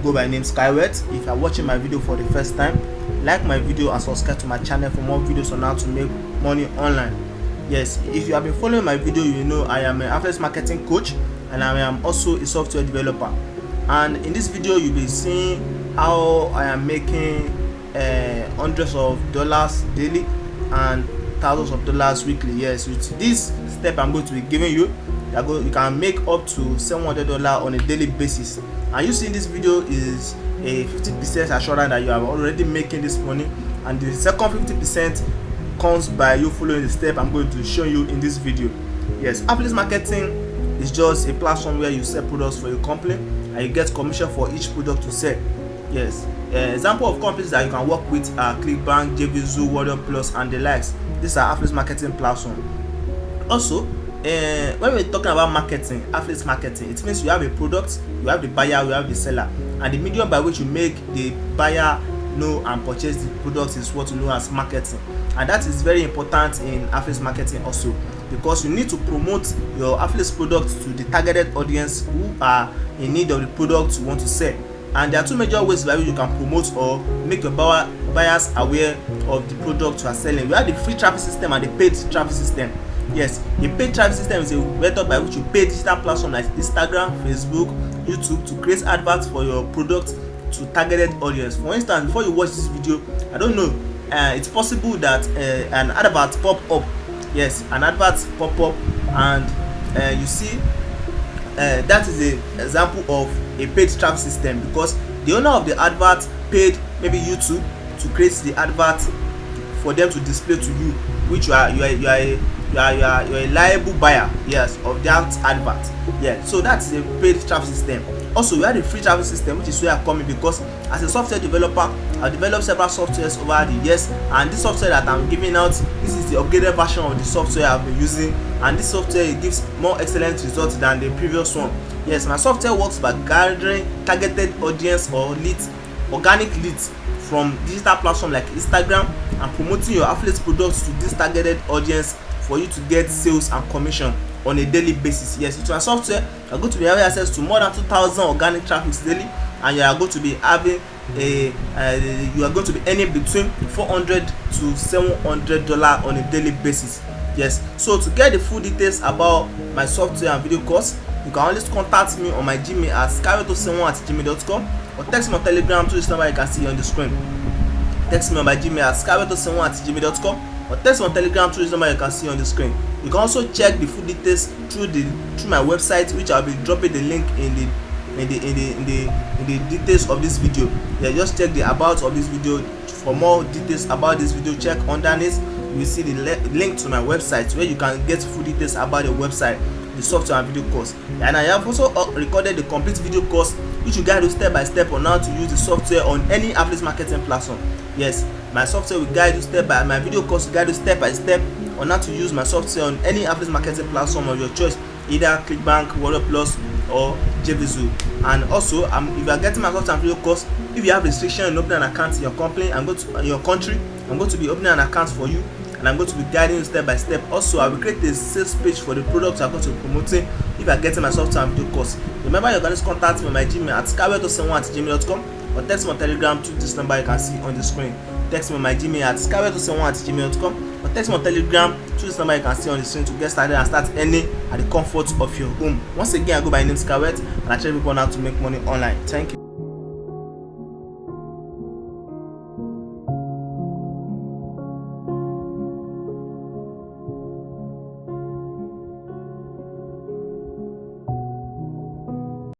go by name Skywet. If you are watching my video for the first time, like my video and subscribe to my channel for more videos on how to make money online. Yes, if you have been following my video, you know I am an affiliate marketing coach and I am also a software developer. And in this video you'll be seeing how I am making hundreds of dollars daily and thousands of dollars weekly. Yes, with this step I'm going to be giving you, you can make up to $700 on a daily basis. And you see in this video is a 50% assurance that you are already making this money, and the second 50% comes by you following the step I'm going to show you in this video. Yes, affiliate marketing is just a platform where you sell products for your company and you get commission for each product you sell. Yes, example of companies that you can work with are Clickbank, JVZoo, Warrior Plus, and the likes. These are affiliate marketing platforms. Also, when we're talking about marketing, affiliate marketing, it means you have a product, you have the buyer, you have the seller, and the medium by which you make the buyer know and purchase the product is what you know as marketing. And that is very important in affiliate marketing also, because you need to promote your affiliate product to the targeted audience who are in need of the product you want to sell. And there are two major ways by which you can promote or make your buyers aware of the product you are selling. You have the free traffic system and the paid traffic system. Yes, the paid traffic system is a method by which you pay digital platforms like Instagram, Facebook, YouTube to create adverts for your product to targeted audience. For instance, before you watch this video, I don't know, it's possible that an advert pop up. Yes, an advert pop up, and you see that is an example of a paid traffic system, because the owner of the advert paid maybe YouTube to create the advert for them to display to you, which you are a liable buyer, yes, of that advert. Yeah, so that's a paid traffic system. Also, we have the free traffic system, which is where I'm coming, because as a software developer, I've developed several softwares over the years, and this software that I'm giving out, this is the upgraded version of the software I've been using, and this software gives more excellent results than the previous one. Yes, my software works by gathering targeted audience or leads, organic leads from digital platforms like Instagram, and promoting your affiliate products to this targeted audience for you to get sales and commission on a daily basis. Yes, with my software you are going to be having access to more than 2,000 organic traffics daily, and you are going to be having you are going to be earning between $400 to $700 on a daily basis. Yes, so to get the full details about my software and video course, you can always contact me on my Gmail at skywet07@gmail.com, or text me on Telegram to this number you can see on the screen. Text me on my Gmail at skywet07@gmail.com, or text me on Telegram through this number you can see on the screen. You can also check the full details through my website, which I'll be dropping the link in the details of this video. Yeah, just check the about of this video for more details about this video. Check underneath, you will see the link to my website where you can get full details about the website, the software and video course. And I have also recorded the complete video course, which will guide you step by step on how to use the software on any affiliate marketing platform. Yes, my software will guide you step by, my video course will guide you step by step on how to use my software on any affiliate marketing platform of your choice, either Clickbank, Warrior Plus, or JVZoo. And also, if you are getting my software and video course, if you have restriction in opening an account in your company and in your country, I'm going to be opening an account for you, and I'm going to be guiding you step by step. Also, I will create a sales page for the products I'm going to be promoting if you are getting my software and video course. Remember, you can just contact me on my Gmail at skywet07@gmail.com, or text me on Telegram to this number you can see on the screen. Text me on my Gmail at skywet07@gmail.com, or text me on Telegram to this number you can see on the screen to get started and start earning at the comfort of your home. Once again, I go by name Skywet, and I tell people how to make money online. Thank you.